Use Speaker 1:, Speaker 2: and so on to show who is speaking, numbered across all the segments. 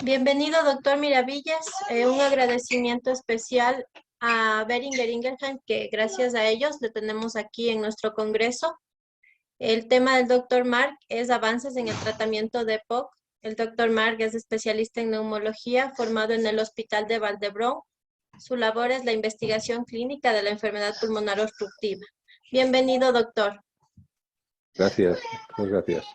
Speaker 1: Bienvenido, doctor Miravillas. Un agradecimiento especial a Boehringer Ingelheim, que gracias a ellos le tenemos aquí en nuestro congreso. El tema del doctor Mark es avances en el tratamiento de EPOC. El doctor Mark es especialista en neumología, formado en el Hospital de Valdebron. Su labor es la investigación clínica de la enfermedad pulmonar obstructiva. Bienvenido, doctor.
Speaker 2: Gracias, muchas gracias.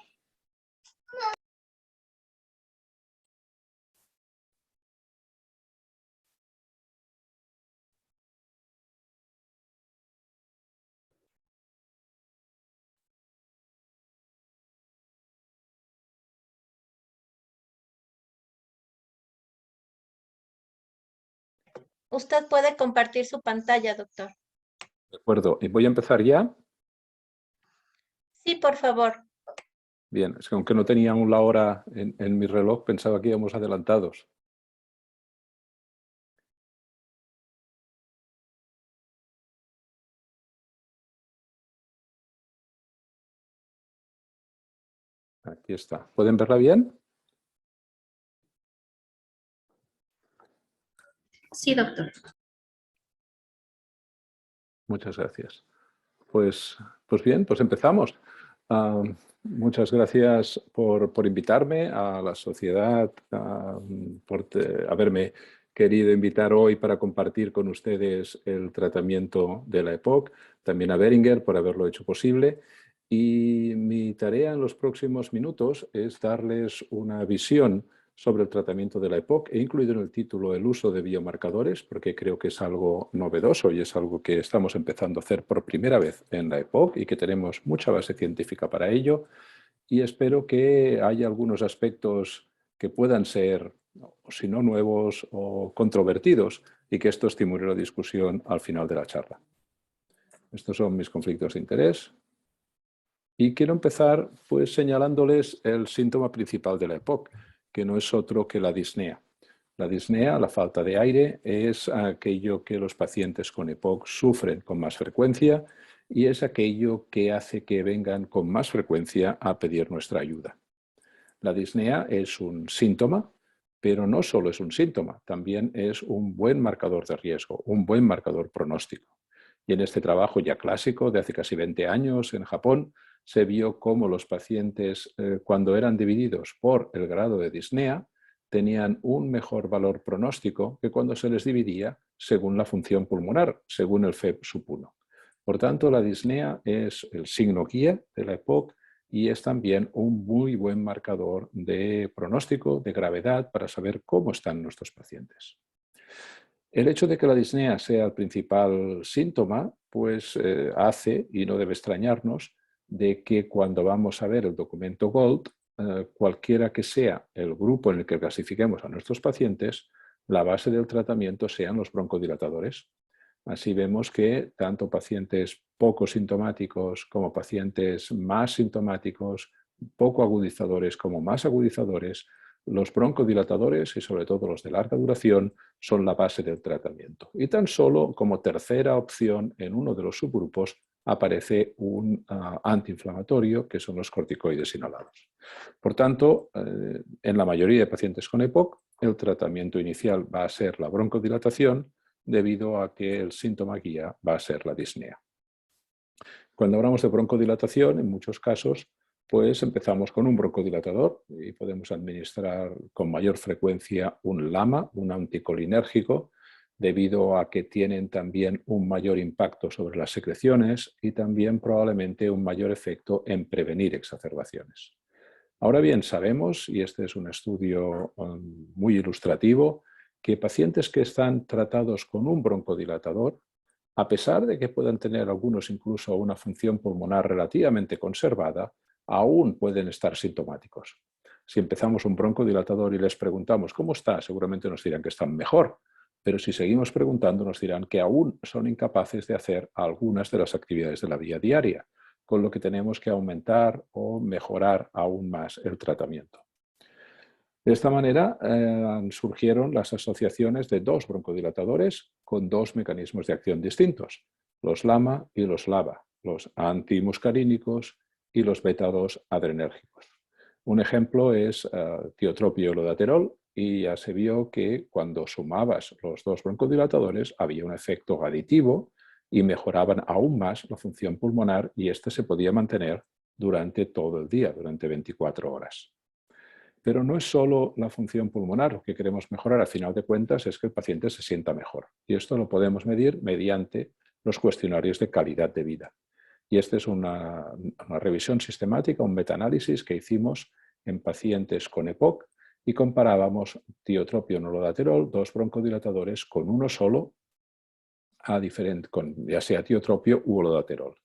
Speaker 1: Usted puede compartir su pantalla, doctor.
Speaker 2: De acuerdo, ¿y voy a empezar ya?
Speaker 1: Sí, por favor.
Speaker 2: Bien, es que aunque no tenía aún la hora en mi reloj, pensaba que íbamos adelantados. Aquí está. ¿Pueden verla bien?
Speaker 1: Sí, doctor.
Speaker 2: Muchas gracias. Pues bien, pues empezamos. Muchas gracias por invitarme a la sociedad, por haberme querido invitar hoy para compartir con ustedes el tratamiento de la EPOC, también a Boehringer por haberlo hecho posible. Y mi tarea en los próximos minutos es darles una visión sobre el tratamiento de la EPOC. He incluido en el título el uso de biomarcadores porque creo que es algo novedoso y es algo que estamos empezando a hacer por primera vez en la EPOC y que tenemos mucha base científica para ello. Y espero que haya algunos aspectos que puedan ser, si no nuevos o controvertidos, y que esto estimule la discusión al final de la charla. Estos son mis conflictos de interés. Y quiero empezar pues señalándoles el síntoma principal de la EPOC, que no es otro que la disnea. La disnea, la falta de aire, es aquello que los pacientes con EPOC sufren con más frecuencia y es aquello que hace que vengan con más frecuencia a pedir nuestra ayuda. La disnea es un síntoma, pero no solo es un síntoma, también es un buen marcador de riesgo, un buen marcador pronóstico. Y en este trabajo ya clásico de hace casi 20 años en Japón, se vio cómo los pacientes, cuando eran divididos por el grado de disnea, tenían un mejor valor pronóstico que cuando se les dividía según la función pulmonar, según el FEP sub 1. Por tanto, la disnea es el signo guía de la EPOC y es también un muy buen marcador de pronóstico, de gravedad, para saber cómo están nuestros pacientes. El hecho de que la disnea sea el principal síntoma, pues hace, y no debe extrañarnos, de que cuando vamos a ver el documento GOLD, cualquiera que sea el grupo en el que clasifiquemos a nuestros pacientes, la base del tratamiento sean los broncodilatadores. Así vemos que tanto pacientes poco sintomáticos como pacientes más sintomáticos, poco agudizadores como más agudizadores, los broncodilatadores y sobre todo los de larga duración son la base del tratamiento. Y tan solo como tercera opción en uno de los subgrupos aparece un antiinflamatorio que son los corticoides inhalados. Por tanto, en la mayoría de pacientes con EPOC, el tratamiento inicial va a ser la broncodilatación debido a que el síntoma guía va a ser la disnea. Cuando hablamos de broncodilatación, en muchos casos, pues empezamos con un broncodilatador y podemos administrar con mayor frecuencia un LAMA, un anticolinérgico, debido a que tienen también un mayor impacto sobre las secreciones y también probablemente un mayor efecto en prevenir exacerbaciones. Ahora bien, sabemos, y este es un estudio muy ilustrativo, que pacientes que están tratados con un broncodilatador, a pesar de que puedan tener algunos incluso una función pulmonar relativamente conservada, aún pueden estar sintomáticos. Si empezamos un broncodilatador y les preguntamos ¿cómo está?, seguramente nos dirán que están mejor, pero si seguimos preguntando nos dirán que aún son incapaces de hacer algunas de las actividades de la vida diaria, con lo que tenemos que aumentar o mejorar aún más el tratamiento. De esta manera surgieron las asociaciones de dos broncodilatadores con dos mecanismos de acción distintos, los LAMA y los LABA, los antimuscarínicos y los beta-2 adrenérgicos. Un ejemplo es tiotropio olodaterol, y ya se vio que cuando sumabas los dos broncodilatadores había un efecto aditivo y mejoraban aún más la función pulmonar y este se podía mantener durante todo el día, durante 24 horas. Pero no es solo la función pulmonar lo que queremos mejorar, al final de cuentas es que el paciente se sienta mejor. Y esto lo podemos medir mediante los cuestionarios de calidad de vida. Y esta es una revisión sistemática, un metaanálisis que hicimos en pacientes con EPOC y comparábamos tiotropio nolodaterol, dos broncodilatadores, con uno solo, ya sea tiotropio u olodaterol.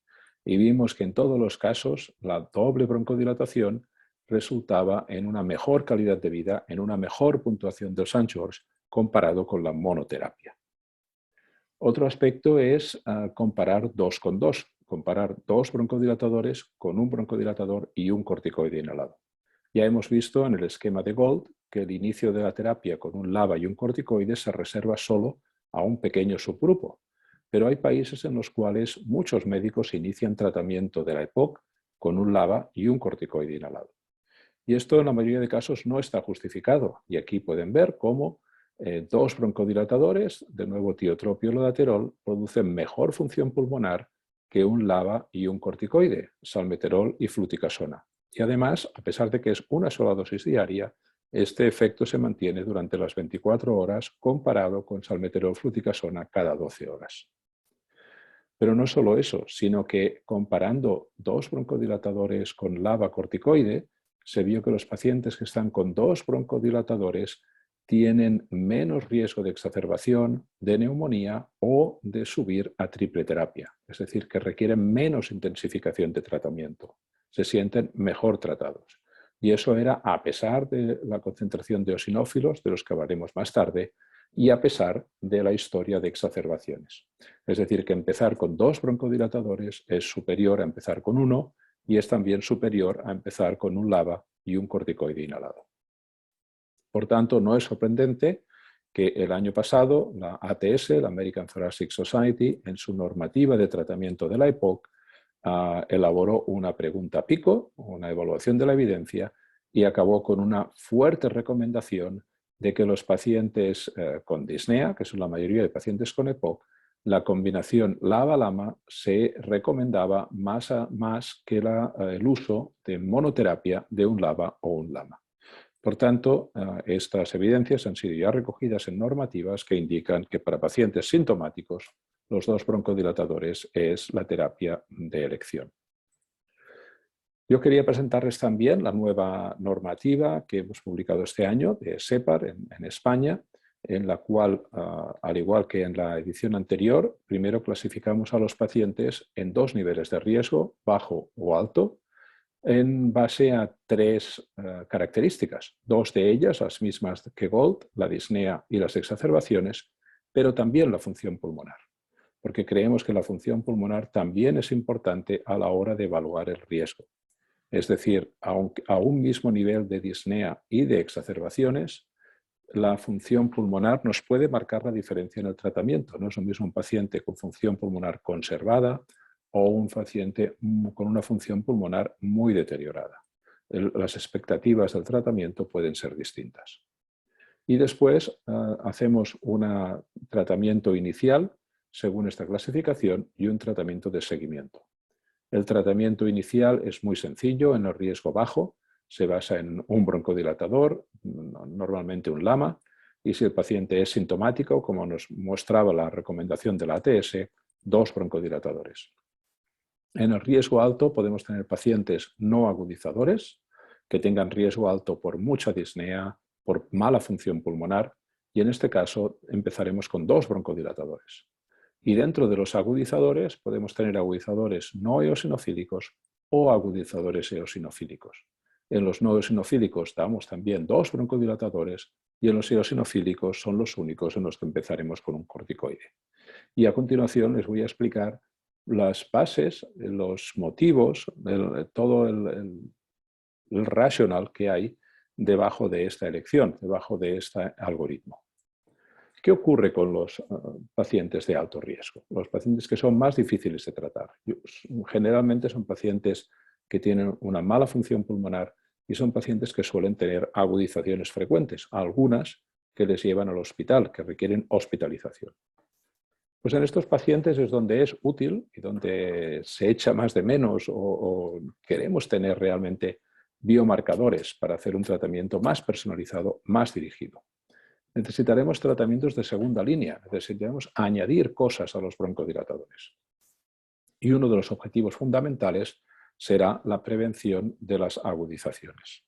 Speaker 2: Y vimos que en todos los casos la doble broncodilatación resultaba en una mejor calidad de vida, en una mejor puntuación del St. George comparado con la monoterapia. Otro aspecto es comparar 2 con 2, comparar dos broncodilatadores con un broncodilatador y un corticoide inhalado. Ya hemos visto en el esquema de Gold que el inicio de la terapia con un LABA y un corticoide se reserva solo a un pequeño subgrupo, pero hay países en los cuales muchos médicos inician tratamiento de la EPOC con un LABA y un corticoide inhalado. Y esto en la mayoría de casos no está justificado. Y aquí pueden ver cómo dos broncodilatadores, de nuevo tiotropio y olodaterol, producen mejor función pulmonar que un LABA y un corticoide, salmeterol y fluticasona. Y además, a pesar de que es una sola dosis diaria, este efecto se mantiene durante las 24 horas comparado con salmeterol fluticasona cada 12 horas. Pero no solo eso, sino que comparando dos broncodilatadores con LABA corticoide, se vio que los pacientes que están con dos broncodilatadores tienen menos riesgo de exacerbación, de neumonía o de subir a triple terapia. Es decir, que requieren menos intensificación de tratamiento. Se sienten mejor tratados. Y eso era a pesar de la concentración de eosinófilos, de los que hablaremos más tarde, y a pesar de la historia de exacerbaciones. Es decir, que empezar con dos broncodilatadores es superior a empezar con uno y es también superior a empezar con un LABA y un corticoide inhalado. Por tanto, no es sorprendente que el año pasado la ATS, la American Thoracic Society, en su normativa de tratamiento de la EPOC, elaboró una pregunta PICO, una evaluación de la evidencia, y acabó con una fuerte recomendación de que los pacientes con disnea, que son la mayoría de pacientes con EPOC, la combinación LABA-LAMA se recomendaba más que el uso de monoterapia de un LABA o un LAMA. Por tanto, estas evidencias han sido ya recogidas en normativas que indican que para pacientes sintomáticos los dos broncodilatadores es la terapia de elección. Yo quería presentarles también la nueva normativa que hemos publicado este año de SEPAR en España, en la cual, al igual que en la edición anterior, primero clasificamos a los pacientes en dos niveles de riesgo, bajo o alto, en base a tres características. Dos de ellas, las mismas que Gold, la disnea y las exacerbaciones, pero también la función pulmonar, porque creemos que la función pulmonar también es importante a la hora de evaluar el riesgo. Es decir, a un mismo nivel de disnea y de exacerbaciones, la función pulmonar nos puede marcar la diferencia en el tratamiento. No es lo mismo un paciente con función pulmonar conservada o un paciente con una función pulmonar muy deteriorada. Las expectativas del tratamiento pueden ser distintas. Y después hacemos un tratamiento inicial según esta clasificación y un tratamiento de seguimiento. El tratamiento inicial es muy sencillo, en el riesgo bajo, se basa en un broncodilatador, normalmente un LAMA, y si el paciente es sintomático, como nos mostraba la recomendación de la ATS, dos broncodilatadores. En el riesgo alto podemos tener pacientes no agudizadores, que tengan riesgo alto por mucha disnea, por mala función pulmonar, y en este caso empezaremos con dos broncodilatadores. Y dentro de los agudizadores podemos tener agudizadores no eosinofílicos o agudizadores eosinofílicos. En los no eosinofílicos damos también dos broncodilatadores y en los eosinofílicos son los únicos en los que empezaremos con un corticoide. Y a continuación les voy a explicar las bases, los motivos, todo el racional que hay debajo de esta elección, debajo de este algoritmo. ¿Qué ocurre con los pacientes de alto riesgo? Los pacientes que son más difíciles de tratar. Generalmente son pacientes que tienen una mala función pulmonar, y son pacientes que suelen tener agudizaciones frecuentes, algunas que les llevan al hospital, que requieren hospitalización. Pues en estos pacientes es donde es útil y donde se echa más de menos o queremos tener realmente biomarcadores para hacer un tratamiento más personalizado, más dirigido. Necesitaremos tratamientos de segunda línea, necesitaremos añadir cosas a los broncodilatadores. Y uno de los objetivos fundamentales será la prevención de las agudizaciones.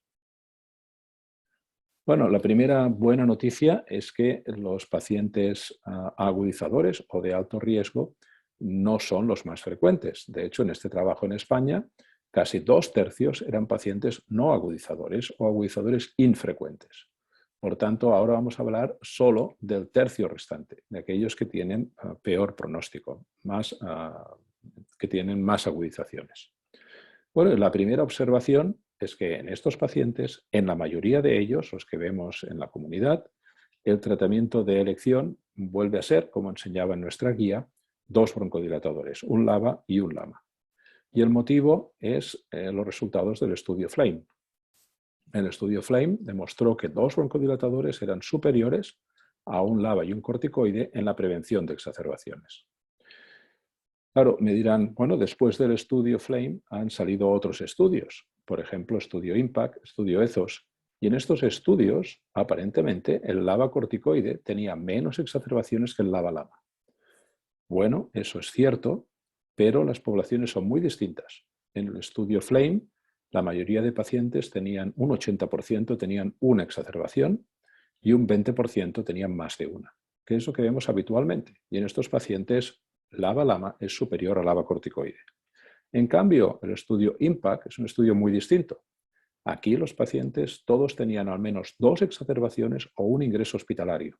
Speaker 2: Bueno, la primera buena noticia es que los pacientes agudizadores o de alto riesgo no son los más frecuentes. De hecho, en este trabajo en España, casi 2/3 eran pacientes no agudizadores o agudizadores infrecuentes. Por tanto, ahora vamos a hablar solo del tercio restante, de aquellos que tienen peor pronóstico, que tienen más agudizaciones. Bueno, la primera observación es que en estos pacientes, en la mayoría de ellos, los que vemos en la comunidad, el tratamiento de elección vuelve a ser, como enseñaba en nuestra guía, 2 broncodilatadores, un LABA y un LAMA. Y el motivo es los resultados del estudio FLAME. El estudio FLAME demostró que 2 broncodilatadores eran superiores a un LABA y un corticoide en la prevención de exacerbaciones. Claro, me dirán, bueno, después del estudio FLAME han salido otros estudios, por ejemplo, estudio IMPACT, estudio ETHOS, y en estos estudios, aparentemente, el LABA corticoide tenía menos exacerbaciones que el LABA-LAMA. Bueno, eso es cierto, pero las poblaciones son muy distintas. En el estudio FLAME, la mayoría de pacientes tenían un 80% tenían una exacerbación y un 20% tenían más de una, que es lo que vemos habitualmente. Y en estos pacientes, LABA-LAMA es superior al LABA corticoide. En cambio, el estudio IMPACT es un estudio muy distinto. Aquí los pacientes todos tenían al menos 2 exacerbaciones o un ingreso hospitalario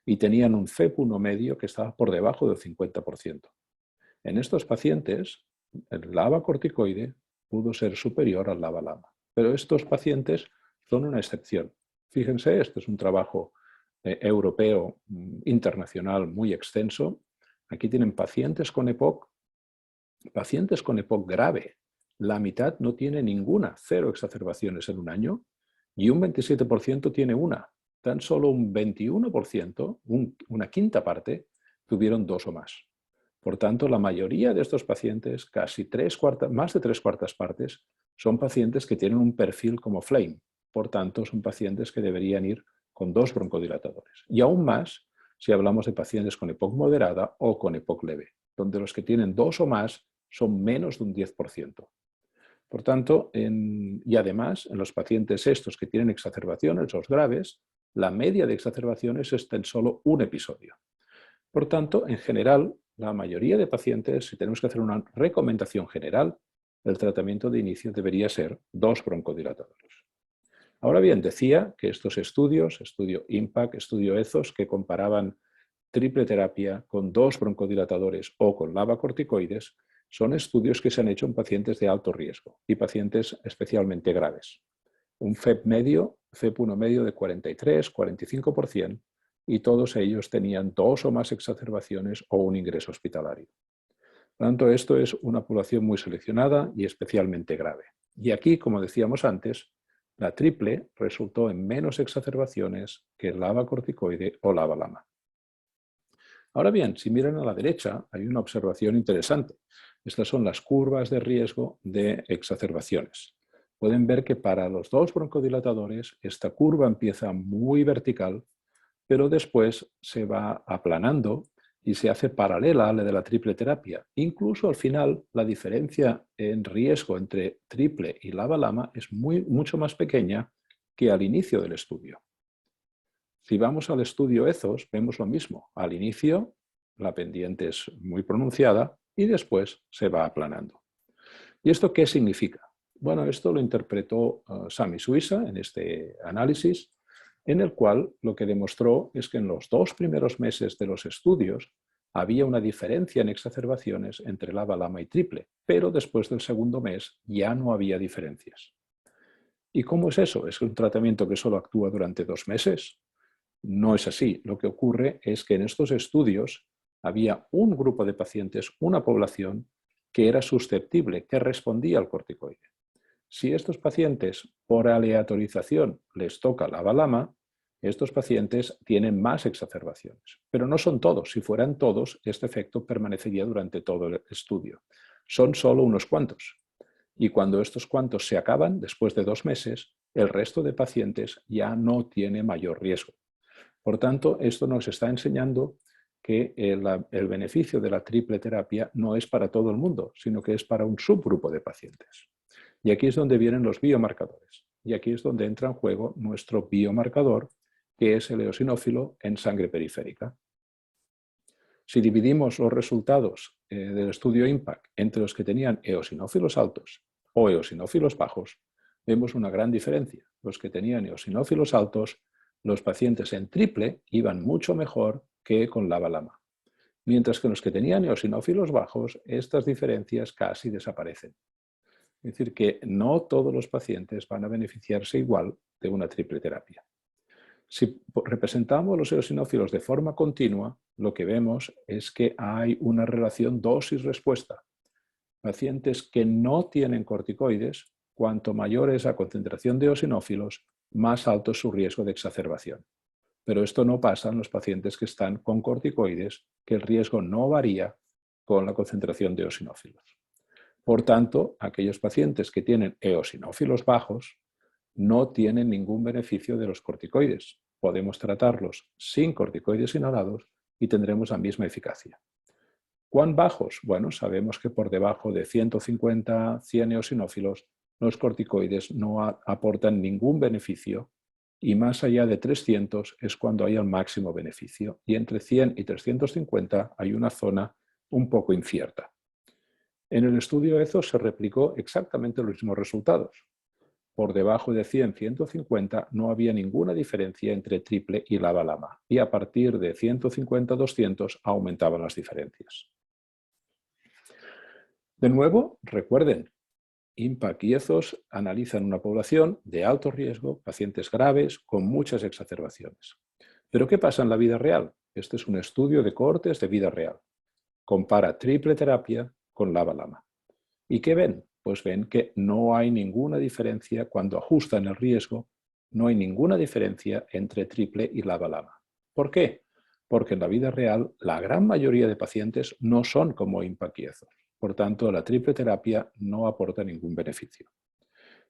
Speaker 2: y tenían un FEP1 medio que estaba por debajo del 50%. En estos pacientes, el LABA corticoide pudo ser superior al LABA-LAMA, pero estos pacientes son una excepción. Fíjense, este es un trabajo europeo internacional muy extenso. Aquí tienen pacientes con EPOC grave. La mitad no tiene ninguna, 0 exacerbaciones en un año, y un 27% tiene una. Tan solo un 21%, una quinta parte, tuvieron 2 o más. Por tanto, la mayoría de estos pacientes, casi más de 3/4 partes, son pacientes que tienen un perfil como FLAME. Por tanto, son pacientes que deberían ir con 2 broncodilatadores. Y aún más si hablamos de pacientes con EPOC moderada o con EPOC leve, donde los que tienen 2 o más son menos de un 10%. Por tanto, y además, en los pacientes estos que tienen exacerbaciones, los graves, la media de exacerbaciones está en solo un episodio. Por tanto, en general, la mayoría de pacientes, si tenemos que hacer una recomendación general, el tratamiento de inicio debería ser 2 broncodilatadores. Ahora bien, decía que estos estudios, estudio IMPACT, estudio ETHOS, que comparaban triple terapia con 2 broncodilatadores o con LABA corticoides, son estudios que se han hecho en pacientes de alto riesgo y pacientes especialmente graves. Un FEP1 medio de 43-45%, y todos ellos tenían 2 o más exacerbaciones o un ingreso hospitalario. Por lo tanto, esto es una población muy seleccionada y especialmente grave. Y aquí, como decíamos antes, la triple resultó en menos exacerbaciones que el LABA corticoide o LABA-LAMA. Ahora bien, si miran a la derecha, hay una observación interesante. Estas son las curvas de riesgo de exacerbaciones. Pueden ver que para los 2 broncodilatadores esta curva empieza muy vertical, pero después se va aplanando y se hace paralela a la de la triple terapia. Incluso al final la diferencia en riesgo entre triple y LABA-LAMA es mucho más pequeña que al inicio del estudio. Si vamos al estudio ETHOS, vemos lo mismo. Al inicio, la pendiente es muy pronunciada y después se va aplanando. ¿Y esto qué significa? Bueno, esto lo interpretó Sami Suisa en este análisis, en el cual lo que demostró es que en los 2 primeros meses de los estudios había una diferencia en exacerbaciones entre LABA-LAMA y triple, pero después del segundo mes ya no había diferencias. ¿Y cómo es eso? ¿Es un tratamiento que solo actúa durante 2 meses? No es así. Lo que ocurre es que en estos estudios había un grupo de pacientes, una población, que era susceptible, que respondía al corticoide. Si estos pacientes por aleatorización les toca LABA-LAMA, estos pacientes tienen más exacerbaciones. Pero no son todos. Si fueran todos, este efecto permanecería durante todo el estudio. Son solo unos cuantos. Y cuando estos cuantos se acaban, después de 2 meses, el resto de pacientes ya no tiene mayor riesgo. Por tanto, esto nos está enseñando que el beneficio de la triple terapia no es para todo el mundo, sino que es para un subgrupo de pacientes. Y aquí es donde vienen los biomarcadores. Y aquí es donde entra en juego nuestro biomarcador, que es el eosinófilo en sangre periférica. Si dividimos los resultados del estudio IMPACT entre los que tenían eosinófilos altos o eosinófilos bajos, vemos una gran diferencia. Los que tenían eosinófilos altos, los pacientes en triple iban mucho mejor que con LABA-LAMA. Mientras que los que tenían eosinófilos bajos, estas diferencias casi desaparecen. Es decir, que no todos los pacientes van a beneficiarse igual de una triple terapia. Si representamos los eosinófilos de forma continua, lo que vemos es que hay una relación dosis-respuesta. Pacientes que no tienen corticoides, cuanto mayor es la concentración de eosinófilos, más alto es su riesgo de exacerbación. Pero esto no pasa en los pacientes que están con corticoides, que el riesgo no varía con la concentración de eosinófilos. Por tanto, aquellos pacientes que tienen eosinófilos bajos no tienen ningún beneficio de los corticoides. Podemos tratarlos sin corticoides inhalados y tendremos la misma eficacia. ¿Cuán bajos? Bueno, sabemos que por debajo de 150, 100 eosinófilos, los corticoides no aportan ningún beneficio y más allá de 300 es cuando hay el máximo beneficio. Y entre 100 y 350 hay una zona un poco incierta. En el estudio EZO se replicó exactamente los mismos resultados. Por debajo de 100, 150 no había ninguna diferencia entre triple y LABA-LAMA y a partir de 150, 200 aumentaban las diferencias. De nuevo, recuerden, IMPACT y EZOS analizan una población de alto riesgo, pacientes graves con muchas exacerbaciones. ¿Pero qué pasa en la vida real? Este es un estudio de cohortes de vida real. Compara triple terapia con LABA-LAMA. ¿Y qué ven? Pues ven que no hay ninguna diferencia cuando ajustan el riesgo, no hay ninguna diferencia entre triple y LABA-LAMA. ¿Por qué? Porque en la vida real la gran mayoría de pacientes no son como IMPACT y EZOS. Por tanto, la triple terapia no aporta ningún beneficio.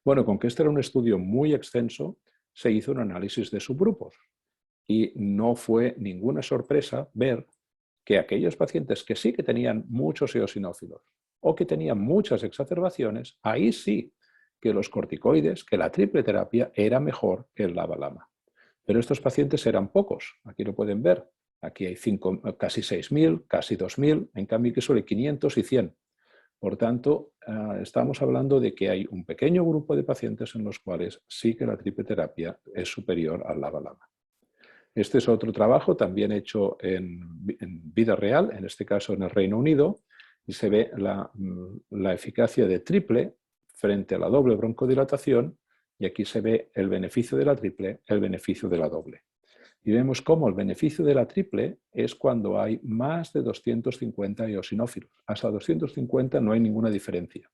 Speaker 2: Bueno, con que este era un estudio muy extenso, se hizo un análisis de subgrupos y no fue ninguna sorpresa ver que aquellos pacientes que sí que tenían muchos eosinófilos o que tenían muchas exacerbaciones, ahí sí que los corticoides, que la triple terapia era mejor que el LABA-LAMA. Pero estos pacientes eran pocos, aquí lo pueden ver. Aquí hay casi 6.000, casi 2.000, en cambio que solo hay 500 y 100. Por tanto, estamos hablando de que hay un pequeño grupo de pacientes en los cuales sí que la triple terapia es superior al LABA-LAMA. Este es otro trabajo también hecho en vida real, en este caso en el Reino Unido, y se ve la eficacia de triple frente a la doble broncodilatación, y aquí se ve el beneficio de la triple, el beneficio de la doble. Y vemos cómo el beneficio de la triple es cuando hay más de 250 eosinófilos. Hasta 250 no hay ninguna diferencia.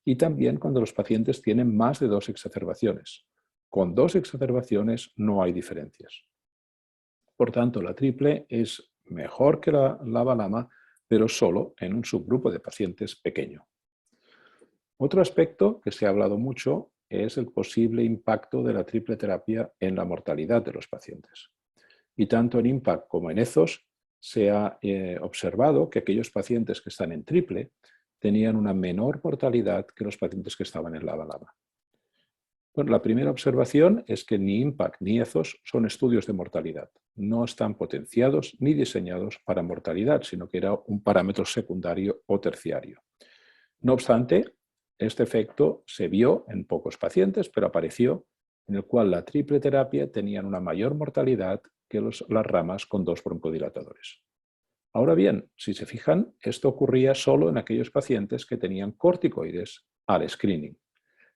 Speaker 2: Y también cuando los pacientes tienen más de 2 exacerbaciones. Con 2 exacerbaciones no hay diferencias. Por tanto, la triple es mejor que la LABA-LAMA, pero solo en un subgrupo de pacientes pequeño. Otro aspecto que se ha hablado mucho es el posible impacto de la triple terapia en la mortalidad de los pacientes. Y tanto en IMPACT como en EZOS se ha observado que aquellos pacientes que están en triple tenían una menor mortalidad que los pacientes que estaban en LABA-LAMA. Bueno, la primera observación es que ni IMPACT ni EZOS son estudios de mortalidad. No están potenciados ni diseñados para mortalidad, sino que era un parámetro secundario o terciario. No obstante, este efecto se vio en pocos pacientes, pero apareció, en el cual la triple terapia tenía una mayor mortalidad que las ramas con 2 broncodilatadores. Ahora bien, si se fijan, esto ocurría solo en aquellos pacientes que tenían corticoides al screening.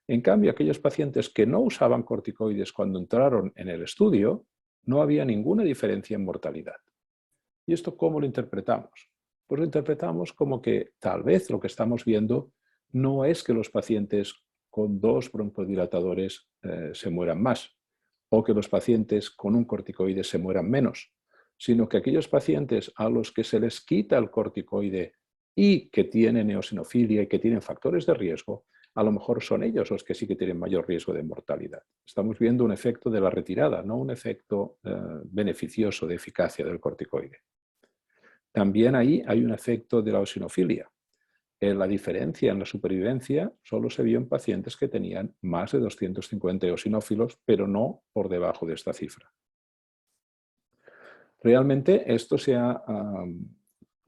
Speaker 2: En cambio, aquellos pacientes que no usaban corticoides cuando entraron en el estudio, no había ninguna diferencia en mortalidad. ¿Y esto cómo lo interpretamos? Pues lo interpretamos como que tal vez lo que estamos viendo no es que los pacientes con 2 broncodilatadores se mueran más, o que los pacientes con un corticoide se mueran menos, sino que aquellos pacientes a los que se les quita el corticoide y que tienen eosinofilia y que tienen factores de riesgo, a lo mejor son ellos los que sí que tienen mayor riesgo de mortalidad. Estamos viendo un efecto de la retirada, no un efecto beneficioso de eficacia del corticoide. También ahí hay un efecto de la eosinofilia. La diferencia en la supervivencia solo se vio en pacientes que tenían más de 250 eosinófilos, pero no por debajo de esta cifra. Realmente esto se ha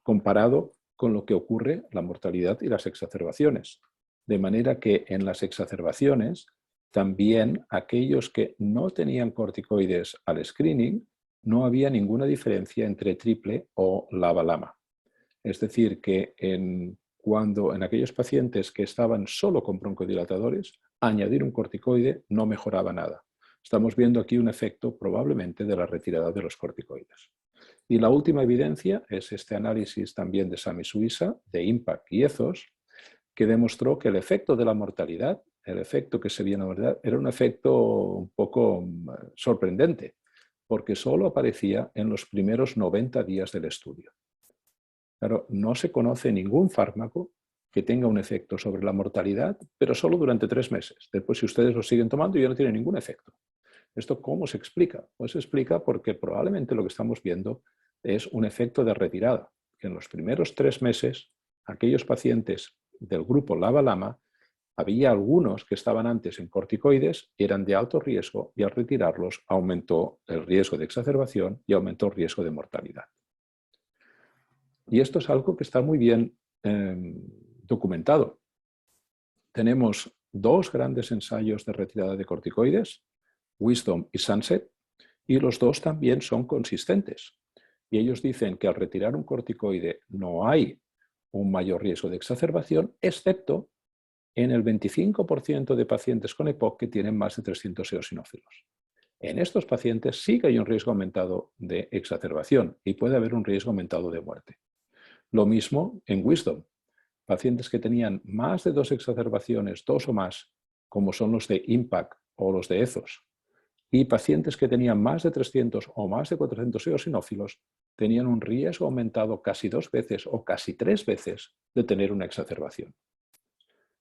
Speaker 2: comparado con lo que ocurre la mortalidad y las exacerbaciones. De manera que en las exacerbaciones, también aquellos que no tenían corticoides al screening, no había ninguna diferencia entre triple o LABA-LAMA. Es decir, que en aquellos pacientes que estaban solo con broncodilatadores, añadir un corticoide no mejoraba nada. Estamos viendo aquí un efecto probablemente de la retirada de los corticoides. Y la última evidencia es este análisis también de Sami Suisa, de IMPACT y ETHOS, que demostró que el efecto de la mortalidad, el efecto que se vio en la mortalidad, era un efecto un poco sorprendente, porque solo aparecía en los primeros 90 días del estudio. Claro, no se conoce ningún fármaco que tenga un efecto sobre la mortalidad, pero solo durante 3 meses. Después, si ustedes lo siguen tomando, ya no tiene ningún efecto. ¿Esto cómo se explica? Pues se explica porque probablemente lo que estamos viendo es un efecto de retirada, que en los primeros 3 meses, aquellos pacientes del grupo LABA-LAMA, había algunos que estaban antes en corticoides y eran de alto riesgo, y al retirarlos aumentó el riesgo de exacerbación y aumentó el riesgo de mortalidad. Y esto es algo que está muy bien documentado. Tenemos 2 grandes ensayos de retirada de corticoides, Wisdom y Sunset, y los 2 también son consistentes. Y ellos dicen que al retirar un corticoide no hay un mayor riesgo de exacerbación, excepto en el 25% de pacientes con EPOC que tienen más de 300 eosinófilos. En estos pacientes sí que hay un riesgo aumentado de exacerbación y puede haber un riesgo aumentado de muerte. Lo mismo en Wisdom. Pacientes que tenían más de 2 exacerbaciones, 2 o más, como son los de IMPACT o los de ETHOS, y pacientes que tenían más de 300 o más de 400 eosinófilos, tenían un riesgo aumentado casi 2 veces o casi 3 veces de tener una exacerbación.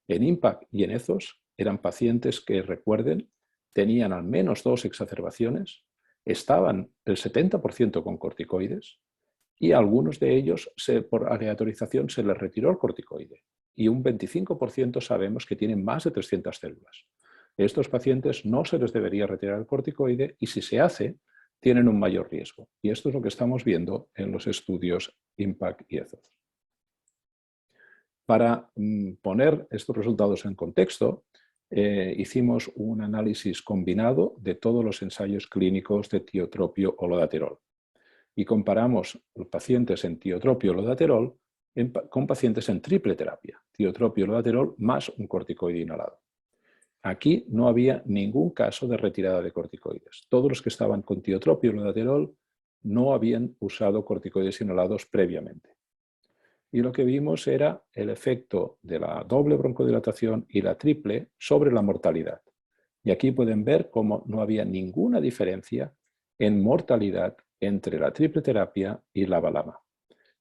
Speaker 2: En IMPACT y en ETHOS eran pacientes que, recuerden, tenían al menos 2 exacerbaciones, estaban el 70% con corticoides, y a algunos de ellos, por aleatorización, se les retiró el corticoide. Y un 25% sabemos que tienen más de 300 células. A estos pacientes no se les debería retirar el corticoide y si se hace, tienen un mayor riesgo. Y esto es lo que estamos viendo en los estudios IMPACT y ETHOS. Para poner estos resultados en contexto, hicimos un análisis combinado de todos los ensayos clínicos de tiotropio o lodaterol. Y comparamos los pacientes en tiotropio o lodaterol con pacientes en triple terapia, tiotropio o lodaterol más un corticoide inhalado. Aquí no había ningún caso de retirada de corticoides. Todos los que estaban con tiotropio o lodaterol no habían usado corticoides inhalados previamente. Y lo que vimos era el efecto de la doble broncodilatación y la triple sobre la mortalidad. Y aquí pueden ver cómo no había ninguna diferencia en mortalidad entre la triple terapia y la LABA-LAMA,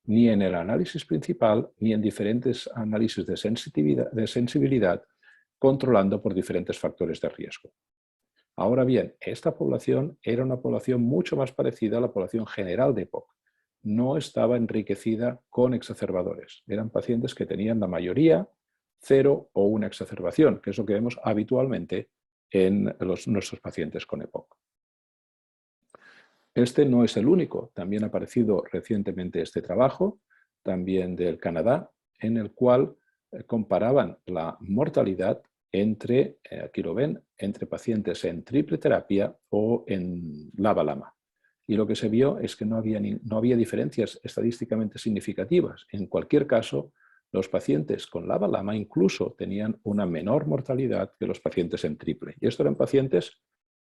Speaker 2: ni en el análisis principal ni en diferentes análisis de sensibilidad controlando por diferentes factores de riesgo. Ahora bien, esta población era una población mucho más parecida a la población general de EPOC. No estaba enriquecida con exacerbadores. Eran pacientes que tenían la mayoría 0 o una exacerbación, que es lo que vemos habitualmente en nuestros pacientes con EPOC. Este no es el único, también ha aparecido recientemente este trabajo, también del Canadá, en el cual comparaban la mortalidad entre, aquí lo ven, entre pacientes en triple terapia o en LABA-LAMA. Y lo que se vio es que no había diferencias estadísticamente significativas. En cualquier caso, los pacientes con LABA-LAMA incluso tenían una menor mortalidad que los pacientes en triple. Y estos eran pacientes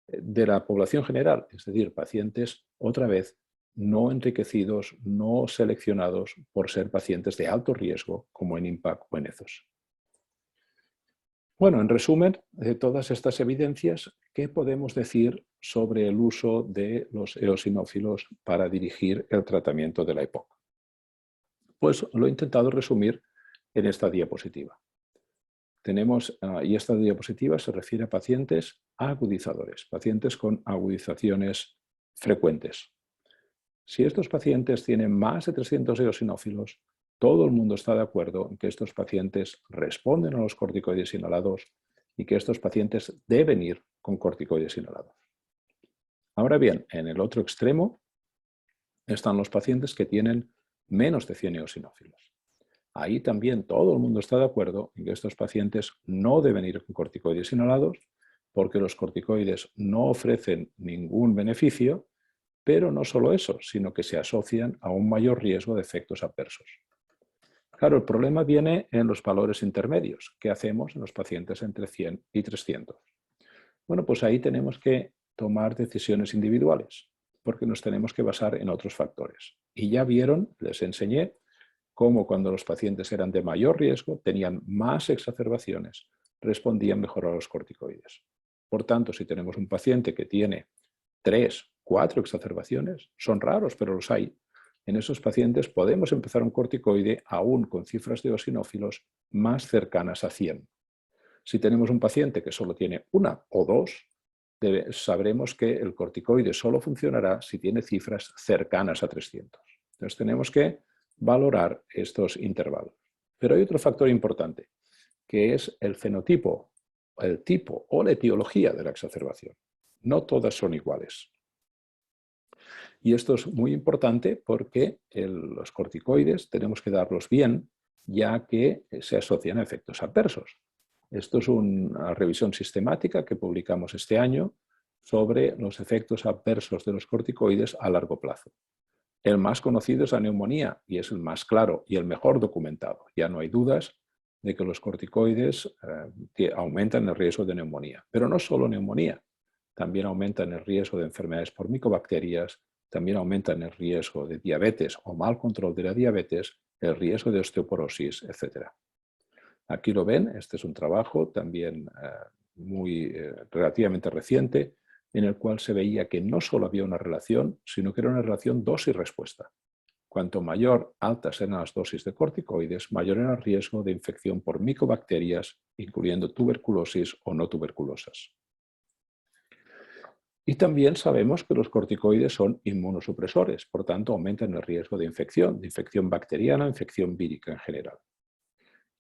Speaker 2: de la población general, es decir, pacientes, otra vez, no enriquecidos, no seleccionados por ser pacientes de alto riesgo, como en IMPACT o en ETHOS. Bueno, en resumen, de todas estas evidencias, ¿qué podemos decir sobre el uso de los eosinófilos para dirigir el tratamiento de la EPOC? Pues lo he intentado resumir en esta diapositiva. Tenemos, y esta diapositiva se refiere a pacientes agudizadores, pacientes con agudizaciones frecuentes. Si estos pacientes tienen más de 300 eosinófilos, todo el mundo está de acuerdo en que estos pacientes responden a los corticoides inhalados y que estos pacientes deben ir con corticoides inhalados. Ahora bien, en el otro extremo están los pacientes que tienen menos de 100 eosinófilos. Ahí también todo el mundo está de acuerdo en que estos pacientes no deben ir con corticoides inhalados porque los corticoides no ofrecen ningún beneficio, pero no solo eso, sino que se asocian a un mayor riesgo de efectos adversos. Claro, el problema viene en los valores intermedios. ¿Qué hacemos en los pacientes entre 100 y 300? Bueno, pues ahí tenemos que tomar decisiones individuales, porque nos tenemos que basar en otros factores. Y ya vieron, les enseñé, cómo cuando los pacientes eran de mayor riesgo, tenían más exacerbaciones, respondían mejor a los corticoides. Por tanto, si tenemos un paciente que tiene 3, 4 exacerbaciones, son raros, pero los hay. En esos pacientes podemos empezar un corticoide aún con cifras de eosinófilos más cercanas a 100. Si tenemos un paciente que solo tiene 1 o 2, sabremos que el corticoide solo funcionará si tiene cifras cercanas a 300. Entonces tenemos que valorar estos intervalos. Pero hay otro factor importante, que es el fenotipo, el tipo o la etiología de la exacerbación. No todas son iguales. Y esto es muy importante porque los corticoides tenemos que darlos bien, ya que se asocian a efectos adversos. Esto es una revisión sistemática que publicamos este año sobre los efectos adversos de los corticoides a largo plazo. El más conocido es la neumonía y es el más claro y el mejor documentado. Ya no hay dudas de que los corticoides aumentan el riesgo de neumonía. Pero no solo neumonía, también aumentan el riesgo de enfermedades por micobacterias, también aumentan el riesgo de diabetes o mal control de la diabetes, el riesgo de osteoporosis, etc. Aquí lo ven, este es un trabajo también relativamente reciente, en el cual se veía que no solo había una relación, sino que era una relación dosis-respuesta. Cuanto mayor altas eran las dosis de corticoides, mayor era el riesgo de infección por micobacterias, incluyendo tuberculosis o no tuberculosas. Y también sabemos que los corticoides son inmunosupresores, por tanto aumentan el riesgo de infección bacteriana, infección vírica en general.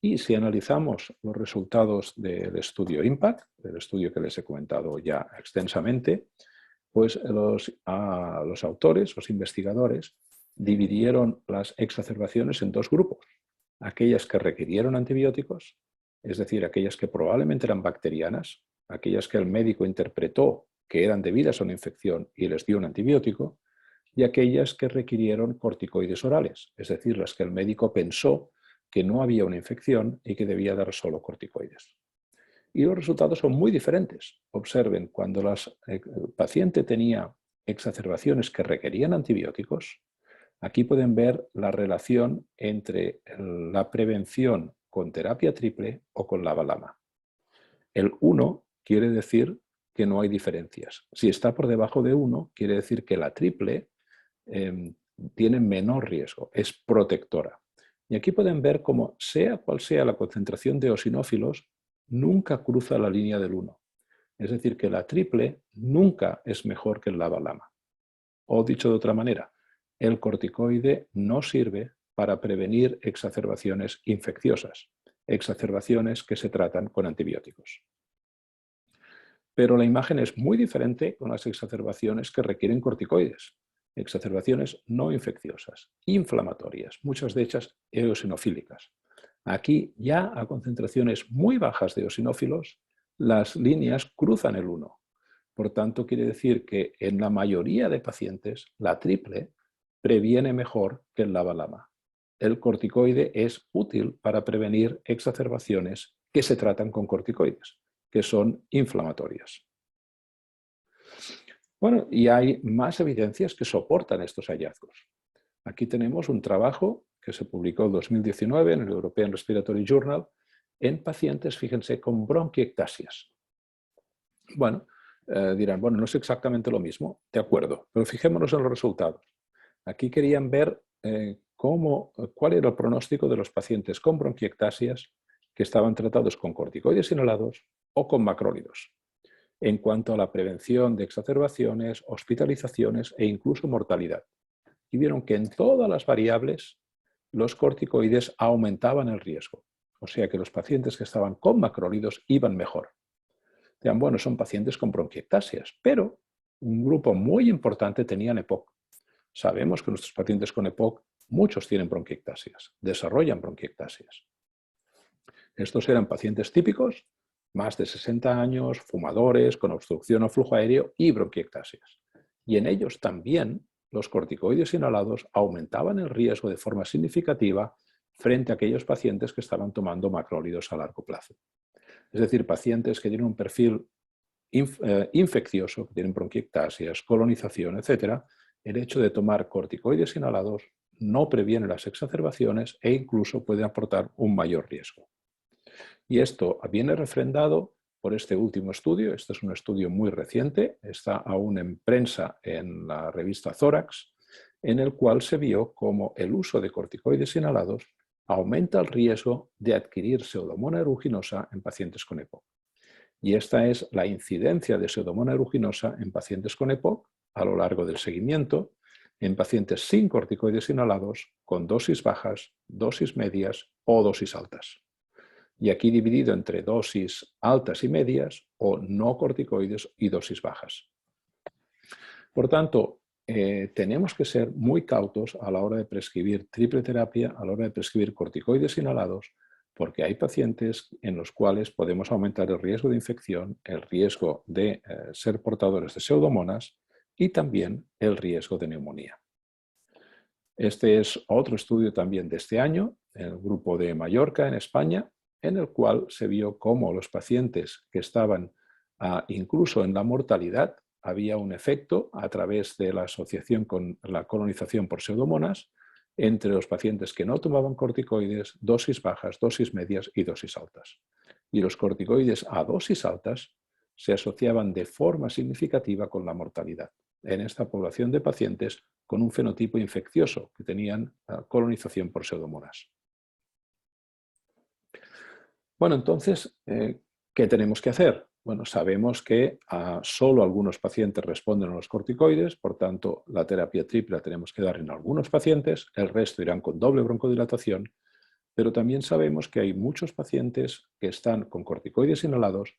Speaker 2: Y si analizamos los resultados del estudio IMPACT, del estudio que les he comentado ya extensamente, pues los autores, los investigadores, dividieron las exacerbaciones en 2 grupos. Aquellas que requirieron antibióticos, es decir, aquellas que probablemente eran bacterianas, aquellas que el médico interpretó que eran debidas a una infección y les dio un antibiótico, y aquellas que requirieron corticoides orales, es decir, las que el médico pensó que no había una infección y que debía dar solo corticoides. Y los resultados son muy diferentes. Observen, cuando el paciente tenía exacerbaciones que requerían antibióticos, aquí pueden ver la relación entre la prevención con terapia triple o con LABA/LAMA. El 1 quiere decir que no hay diferencias. Si está por debajo de 1, quiere decir que la triple tiene menor riesgo, es protectora. Y aquí pueden ver cómo, sea cual sea la concentración de eosinófilos, nunca cruza la línea del 1. Es decir, que la triple nunca es mejor que el LABA/LAMA. O dicho de otra manera, el corticoide no sirve para prevenir exacerbaciones infecciosas, exacerbaciones que se tratan con antibióticos. Pero la imagen es muy diferente con las exacerbaciones que requieren corticoides. Exacerbaciones no infecciosas, inflamatorias, muchas de ellas eosinofílicas. Aquí, ya a concentraciones muy bajas de eosinófilos, las líneas cruzan el 1. Por tanto, quiere decir que en la mayoría de pacientes, la triple previene mejor que el LABA/LAMA. El corticoide es útil para prevenir exacerbaciones que se tratan con corticoides, que son inflamatorias. Bueno, y hay más evidencias que soportan estos hallazgos. Aquí tenemos un trabajo que se publicó en 2019 en el European Respiratory Journal, en pacientes, fíjense, con bronquiectasias. Bueno, dirán, bueno, no es exactamente lo mismo, de acuerdo, pero fijémonos en los resultados. Aquí querían ver cuál era el pronóstico de los pacientes con bronquiectasias que estaban tratados con corticoides inhalados o con macrólidos, en cuanto a la prevención de exacerbaciones, hospitalizaciones e incluso mortalidad. Y vieron que en todas las variables los corticoides aumentaban el riesgo. O sea que los pacientes que estaban con macrólidos iban mejor. Dirán, bueno, son pacientes con bronquiectasias, pero un grupo muy importante tenían EPOC. Sabemos que nuestros pacientes con EPOC, muchos tienen bronquiectasias, desarrollan bronquiectasias. Estos eran pacientes típicos, más de 60 años, fumadores, con obstrucción o flujo aéreo y bronquiectasias. Y en ellos también los corticoides inhalados aumentaban el riesgo de forma significativa frente a aquellos pacientes que estaban tomando macrólidos a largo plazo. Es decir, pacientes que tienen un perfil infeccioso, que tienen bronquiectasias, colonización, etc., el hecho de tomar corticoides inhalados no previene las exacerbaciones e incluso puede aportar un mayor riesgo. Y esto viene refrendado por este último estudio. Este es un estudio muy reciente, está aún en prensa en la revista Thorax, en el cual se vio cómo el uso de corticoides inhalados aumenta el riesgo de adquirir pseudomonas aeruginosa en pacientes con EPOC. Y esta es la incidencia de pseudomonas aeruginosa en pacientes con EPOC a lo largo del seguimiento, en pacientes sin corticoides inhalados, con dosis bajas, dosis medias o dosis altas. Y aquí dividido entre dosis altas y medias o no corticoides y dosis bajas. Por tanto, tenemos que ser muy cautos a la hora de prescribir triple terapia, a la hora de prescribir corticoides inhalados, porque hay pacientes en los cuales podemos aumentar el riesgo de infección, el riesgo de ser portadores de pseudomonas y también el riesgo de neumonía. Este es otro estudio también de este año, en el grupo de Mallorca, en España, en el cual se vio cómo los pacientes que estaban incluso en la mortalidad, había un efecto a través de la asociación con la colonización por pseudomonas entre los pacientes que no tomaban corticoides, dosis bajas, dosis medias y dosis altas. Y los corticoides a dosis altas se asociaban de forma significativa con la mortalidad en esta población de pacientes con un fenotipo infeccioso que tenían colonización por pseudomonas. Bueno, entonces, ¿qué tenemos que hacer? Bueno, sabemos que solo algunos pacientes responden a los corticoides, por tanto, la terapia triple la tenemos que dar en algunos pacientes, el resto irán con doble broncodilatación, pero también sabemos que hay muchos pacientes que están con corticoides inhalados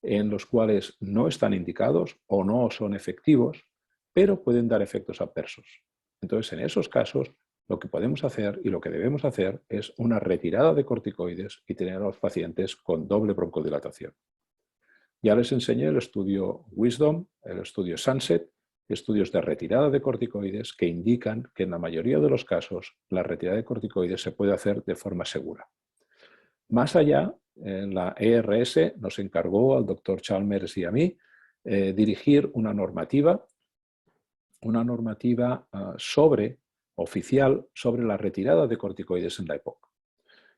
Speaker 2: en los cuales no están indicados o no son efectivos, pero pueden dar efectos adversos. Entonces, en esos casos, lo que podemos hacer y lo que debemos hacer es una retirada de corticoides y tener a los pacientes con doble broncodilatación. Ya les enseñé el estudio Wisdom, el estudio Sunset, estudios de retirada de corticoides que indican que en la mayoría de los casos la retirada de corticoides se puede hacer de forma segura. Más allá, la ERS nos encargó al doctor Chalmers y a mí dirigir una normativa oficial sobre la retirada de corticoides en la EPOC.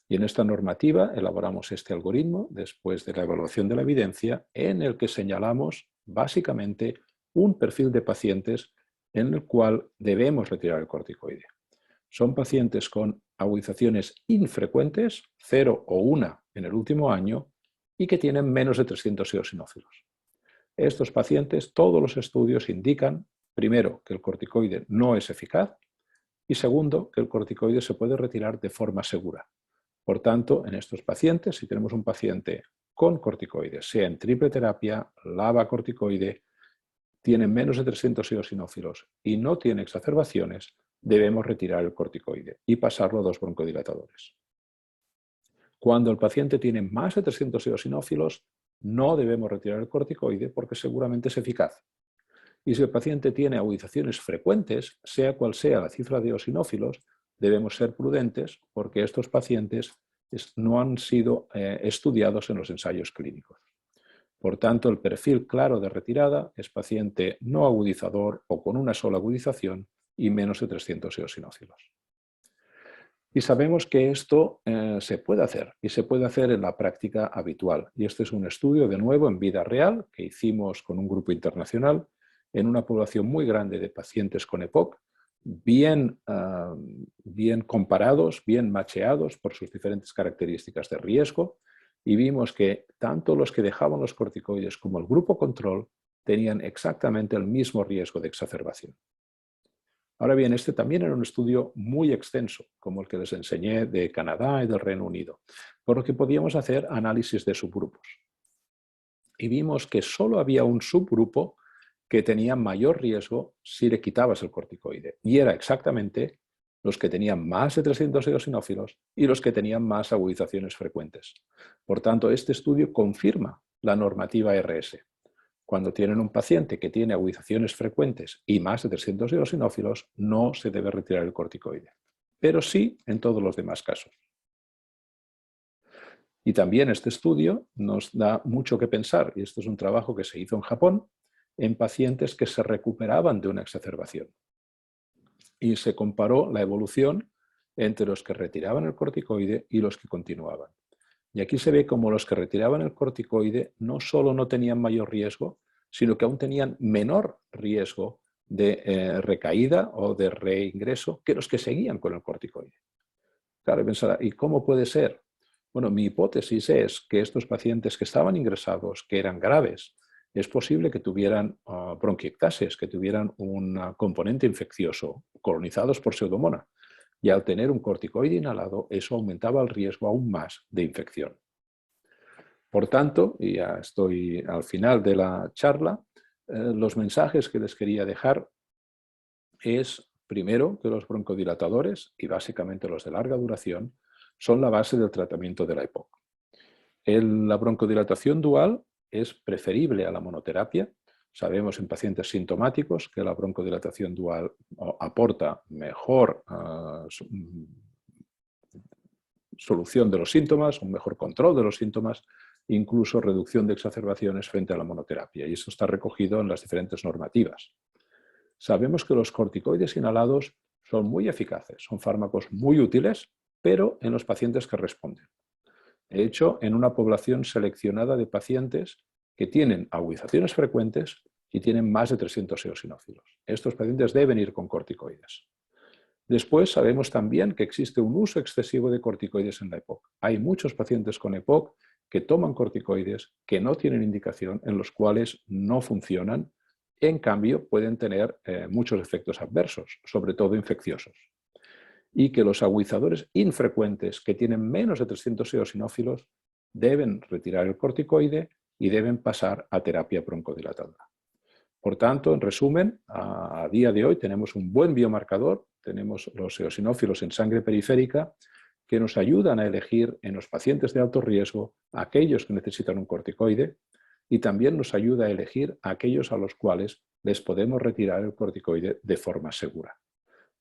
Speaker 2: Y en esta normativa elaboramos este algoritmo después de la evaluación de la evidencia en el que señalamos básicamente un perfil de pacientes en el cual debemos retirar el corticoide. Son pacientes con agudizaciones infrecuentes, 0 o 1 en el último año, y que tienen menos de 300 eosinófilos. Estos pacientes, todos los estudios indican, primero, que el corticoide no es eficaz y segundo, que el corticoide se puede retirar de forma segura. Por tanto, en estos pacientes, si tenemos un paciente con corticoides, sea en triple terapia, lavacorticoide, tiene menos de 300 eosinófilos y no tiene exacerbaciones, debemos retirar el corticoide y pasarlo a 2 broncodilatadores. Cuando el paciente tiene más de 300 eosinófilos, no debemos retirar el corticoide porque seguramente es eficaz. Y si el paciente tiene agudizaciones frecuentes, sea cual sea la cifra de eosinófilos, debemos ser prudentes porque estos pacientes no han sido estudiados en los ensayos clínicos. Por tanto, el perfil claro de retirada es paciente no agudizador o con una sola agudización y menos de 300 eosinófilos. Y sabemos que esto se puede hacer, y se puede hacer en la práctica habitual. Y este es un estudio, de nuevo, en vida real, que hicimos con un grupo internacional en una población muy grande de pacientes con EPOC, bien comparados, bien macheados por sus diferentes características de riesgo, y vimos que tanto los que dejaban los corticoides como el grupo control tenían exactamente el mismo riesgo de exacerbación. Ahora bien, este también era un estudio muy extenso, como el que les enseñé de Canadá y del Reino Unido, por lo que podíamos hacer análisis de subgrupos. Y vimos que solo había un subgrupo que tenía mayor riesgo si le quitabas el corticoide, y era exactamente los que tenían más de 300 eosinófilos y los que tenían más agudizaciones frecuentes. Por tanto, este estudio confirma la normativa RS. Cuando tienen un paciente que tiene agudizaciones frecuentes y más de 300 eosinófilos, no se debe retirar el corticoide, pero sí en todos los demás casos. Y también este estudio nos da mucho que pensar, y esto es un trabajo que se hizo en Japón, en pacientes que se recuperaban de una exacerbación. Y se comparó la evolución entre los que retiraban el corticoide y los que continuaban. Y aquí se ve como los que retiraban el corticoide no solo no tenían mayor riesgo, sino que aún tenían menor riesgo de recaída o de reingreso que los que seguían con el corticoide. Claro, pensará, ¿y cómo puede ser? Bueno, mi hipótesis es que estos pacientes que estaban ingresados, que eran graves, es posible que tuvieran bronquiectasis, que tuvieran un componente infeccioso, colonizados por Pseudomonas. Y al tener un corticoide inhalado, eso aumentaba el riesgo aún más de infección. Por tanto, y ya estoy al final de la charla, los mensajes que les quería dejar es, primero, que los broncodilatadores, y básicamente los de larga duración, son la base del tratamiento de la EPOC. La broncodilatación dual es preferible a la monoterapia. Sabemos en pacientes sintomáticos que la broncodilatación dual aporta mejor solución de los síntomas, un mejor control de los síntomas, incluso reducción de exacerbaciones frente a la monoterapia. Y esto está recogido en las diferentes normativas. Sabemos que los corticoides inhalados son muy eficaces, son fármacos muy útiles, pero en los pacientes que responden. De hecho, en una población seleccionada de pacientes que tienen agudizaciones frecuentes y tienen más de 300 eosinófilos. Estos pacientes deben ir con corticoides. Después sabemos también que existe un uso excesivo de corticoides en la EPOC. Hay muchos pacientes con EPOC que toman corticoides que no tienen indicación, en los cuales no funcionan. En cambio, pueden tener muchos efectos adversos, sobre todo infecciosos. Y que los agudizadores infrecuentes que tienen menos de 300 eosinófilos deben retirar el corticoide y deben pasar a terapia broncodilatadora. Por tanto, en resumen, a día de hoy tenemos un buen biomarcador, tenemos los eosinófilos en sangre periférica que nos ayudan a elegir en los pacientes de alto riesgo a aquellos que necesitan un corticoide, y también nos ayuda a elegir a aquellos a los cuales les podemos retirar el corticoide de forma segura.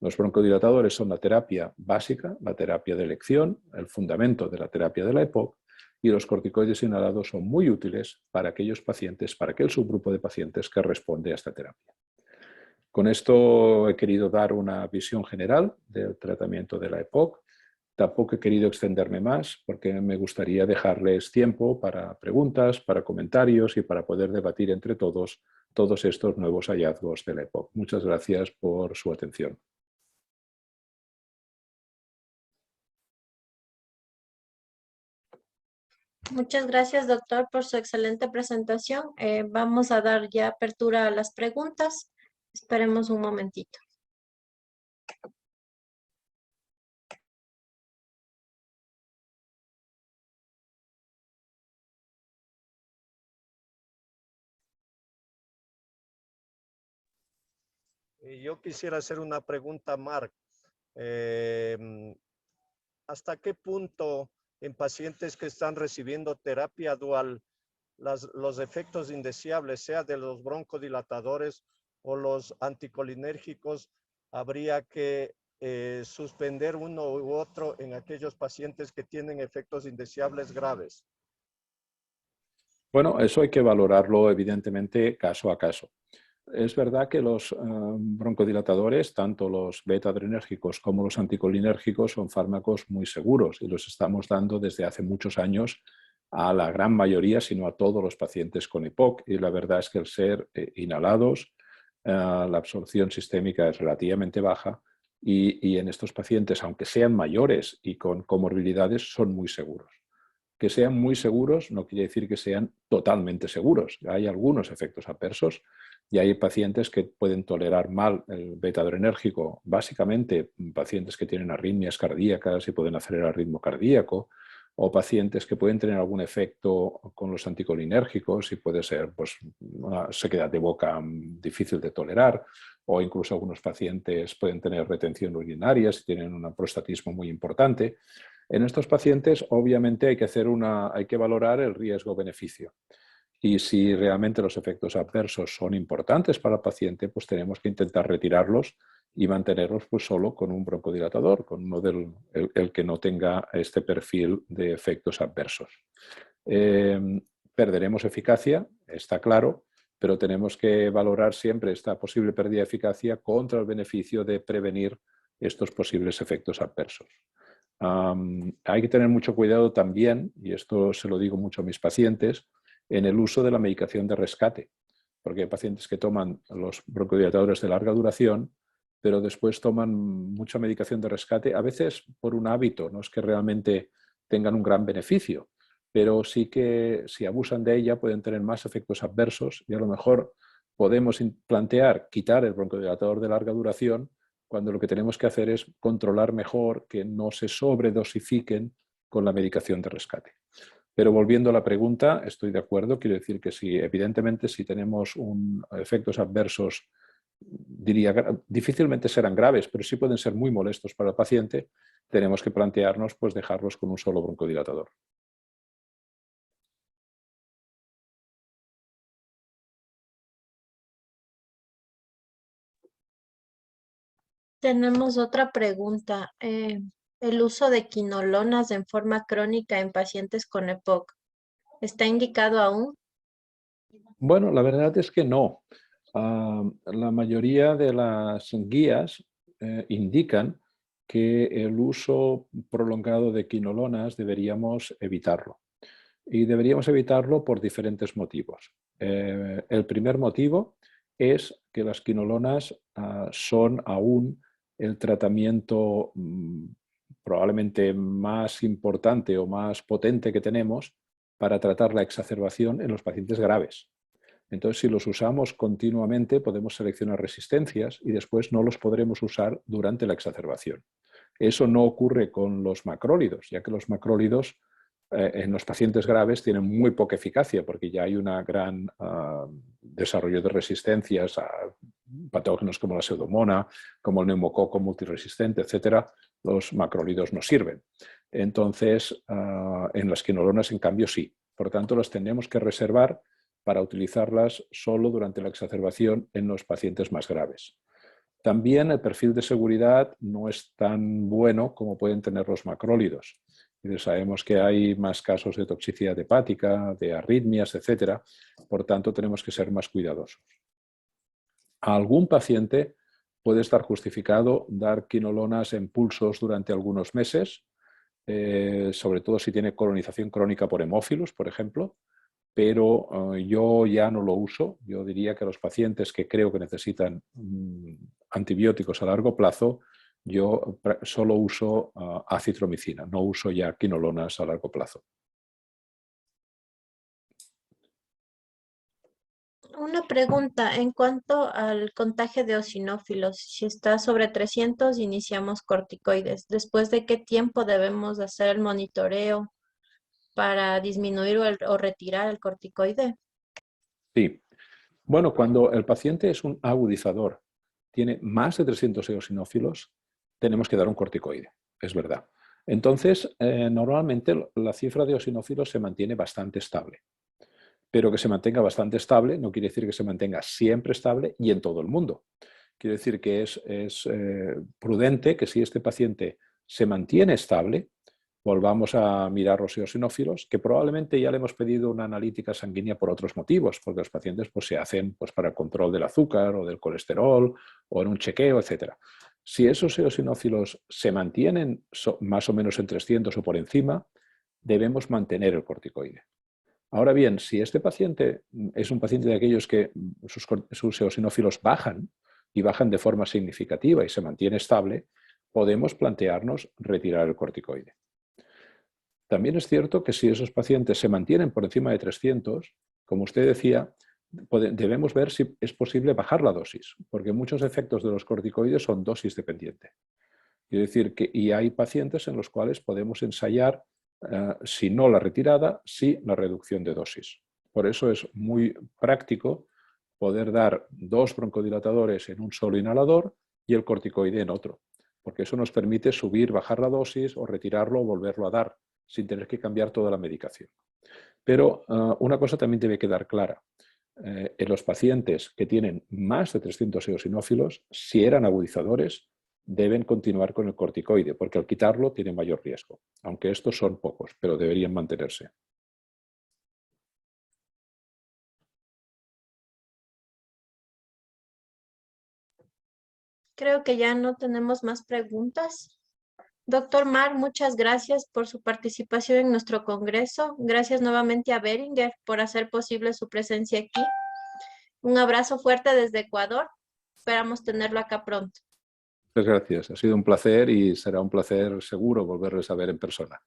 Speaker 2: Los broncodilatadores son la terapia básica, la terapia de elección, el fundamento de la terapia de la EPOC, y los corticoides inhalados son muy útiles para aquellos pacientes, para aquel subgrupo de pacientes que responde a esta terapia. Con esto he querido dar una visión general del tratamiento de la EPOC. Tampoco he querido extenderme más porque me gustaría dejarles tiempo para preguntas, para comentarios y para poder debatir entre todos estos nuevos hallazgos de la EPOC. Muchas gracias por su atención.
Speaker 1: Muchas gracias, doctor, por su excelente presentación. Vamos a dar ya apertura a las preguntas. Esperemos un momentito.
Speaker 3: Yo quisiera hacer una pregunta, Marc. ¿Hasta qué punto en pacientes que están recibiendo terapia dual los efectos indeseables, sea de los broncodilatadores o los anticolinérgicos, habría que suspender uno u otro en aquellos pacientes que tienen efectos indeseables graves?
Speaker 2: Bueno, eso hay que valorarlo evidentemente caso a caso. Es verdad que los broncodilatadores, tanto los beta-adrenérgicos como los anticolinérgicos, son fármacos muy seguros y los estamos dando desde hace muchos años a la gran mayoría, sino a todos los pacientes con EPOC. Y la verdad es que el ser inhalados, la absorción sistémica es relativamente baja y en estos pacientes, aunque sean mayores y con comorbilidades, son muy seguros. Que sean muy seguros no quiere decir que sean totalmente seguros. Hay algunos efectos adversos y hay pacientes que pueden tolerar mal el beta-adrenérgico, básicamente pacientes que tienen arritmias cardíacas y pueden acelerar el ritmo cardíaco, o pacientes que pueden tener algún efecto con los anticolinérgicos y puede ser pues, una sequedad de boca difícil de tolerar, o incluso algunos pacientes pueden tener retención urinaria si tienen un prostatismo muy importante. En estos pacientes, obviamente, hay que valorar el riesgo-beneficio. Y si realmente los efectos adversos son importantes para el paciente, pues tenemos que intentar retirarlos y mantenerlos pues, solo con un broncodilatador, con uno el que no tenga este perfil de efectos adversos. Perderemos eficacia, está claro, pero tenemos que valorar siempre esta posible pérdida de eficacia contra el beneficio de prevenir estos posibles efectos adversos. Hay que tener mucho cuidado también, y esto se lo digo mucho a mis pacientes, en el uso de la medicación de rescate, porque hay pacientes que toman los broncodilatadores de larga duración, pero después toman mucha medicación de rescate, a veces por un hábito, no es que realmente tengan un gran beneficio, pero sí que si abusan de ella pueden tener más efectos adversos y a lo mejor podemos plantear quitar el broncodilatador de larga duración cuando lo que tenemos que hacer es controlar mejor que no se sobredosifiquen con la medicación de rescate. Pero volviendo a la pregunta, estoy de acuerdo, quiero decir que sí, evidentemente si tenemos efectos adversos, diría, difícilmente serán graves, pero sí pueden ser muy molestos para el paciente, tenemos que plantearnos pues, dejarlos con un solo broncodilatador.
Speaker 1: Tenemos otra pregunta. El uso de quinolonas en forma crónica en pacientes con EPOC, ¿está indicado aún?
Speaker 2: Bueno, la verdad es que no. La mayoría de las guías indican que el uso prolongado de quinolonas deberíamos evitarlo. Y deberíamos evitarlo por diferentes motivos. El primer motivo es que las quinolonas son aún el tratamiento probablemente más importante o más potente que tenemos para tratar la exacerbación en los pacientes graves. Entonces, si los usamos continuamente, podemos seleccionar resistencias y después no los podremos usar durante la exacerbación. Eso no ocurre con los macrólidos, ya que los macrólidos en los pacientes graves tienen muy poca eficacia porque ya hay un gran desarrollo de resistencias a patógenos como la pseudomonas, como el neumococo multiresistente, etcétera. Los macrólidos no sirven. Entonces, en las quinolonas, en cambio, sí. Por tanto, las tenemos que reservar para utilizarlas solo durante la exacerbación en los pacientes más graves. También el perfil de seguridad no es tan bueno como pueden tener los macrólidos. Sabemos que hay más casos de toxicidad hepática, de arritmias, etc. Por tanto, tenemos que ser más cuidadosos. A algún paciente puede estar justificado dar quinolonas en pulsos durante algunos meses, sobre todo si tiene colonización crónica por hemófilos, por ejemplo, pero yo ya no lo uso. Yo diría que los pacientes que creo que necesitan antibióticos a largo plazo, yo solo uso acitromicina, no uso ya quinolonas a largo plazo.
Speaker 1: Una pregunta en cuanto al contagio de eosinófilos. Si está sobre 300, iniciamos corticoides. ¿Después de qué tiempo debemos hacer el monitoreo para disminuir o retirar el corticoide?
Speaker 2: Sí. Bueno, cuando el paciente es un agudizador, tiene más de 300 eosinófilos, tenemos que dar un corticoide, es verdad. Entonces, normalmente la cifra de eosinófilos se mantiene bastante estable. Pero que se mantenga bastante estable no quiere decir que se mantenga siempre estable y en todo el mundo. Quiere decir que es prudente que si este paciente se mantiene estable, volvamos a mirar los eosinófilos, que probablemente ya le hemos pedido una analítica sanguínea por otros motivos, porque los pacientes pues, se hacen pues, para el control del azúcar o del colesterol o en un chequeo, etc. Si esos eosinófilos se mantienen más o menos en 300 o por encima, debemos mantener el corticoide. Ahora bien, si este paciente es un paciente de aquellos que sus eosinófilos bajan y bajan de forma significativa y se mantiene estable, podemos plantearnos retirar el corticoide. También es cierto que si esos pacientes se mantienen por encima de 300, como usted decía, debemos ver si es posible bajar la dosis, porque muchos efectos de los corticoides son dosis dependientes. Quiere decir que y hay pacientes en los cuales podemos ensayar, si no la retirada, sí la reducción de dosis. Por eso es muy práctico poder dar 2 broncodilatadores en un solo inhalador y el corticoide en otro, porque eso nos permite subir, bajar la dosis o retirarlo o volverlo a dar, sin tener que cambiar toda la medicación. Pero una cosa también debe quedar clara. En los pacientes que tienen más de 300 eosinófilos, si eran agudizadores, deben continuar con el corticoide, porque al quitarlo tiene mayor riesgo. Aunque estos son pocos, pero deberían mantenerse.
Speaker 1: Creo que ya no tenemos más preguntas. Doctor Mar, muchas gracias por su participación en nuestro congreso. Gracias nuevamente a Beringer por hacer posible su presencia aquí. Un abrazo fuerte desde Ecuador. Esperamos tenerlo acá pronto.
Speaker 2: Muchas gracias. Ha sido un placer y será un placer seguro volverles a ver en persona.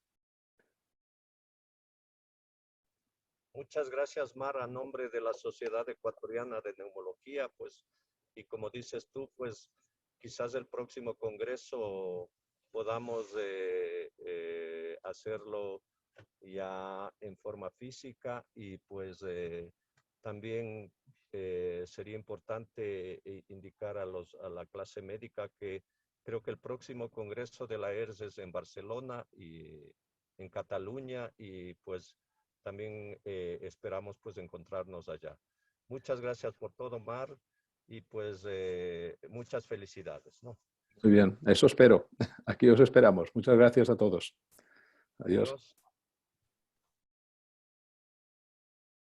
Speaker 3: Muchas gracias, Mar, a nombre de la Sociedad Ecuatoriana de Neumología, pues, y como dices tú, pues, quizás el próximo congreso podamos hacerlo ya en forma física y pues también sería importante indicar a la clase médica que creo que el próximo congreso de la ERS es en Barcelona y en Cataluña y pues también esperamos pues encontrarnos allá. Muchas gracias por todo, Mar, y pues muchas felicidades, ¿no?
Speaker 2: Muy bien, eso espero. Aquí os esperamos. Muchas gracias a todos. Adiós.
Speaker 3: Adiós.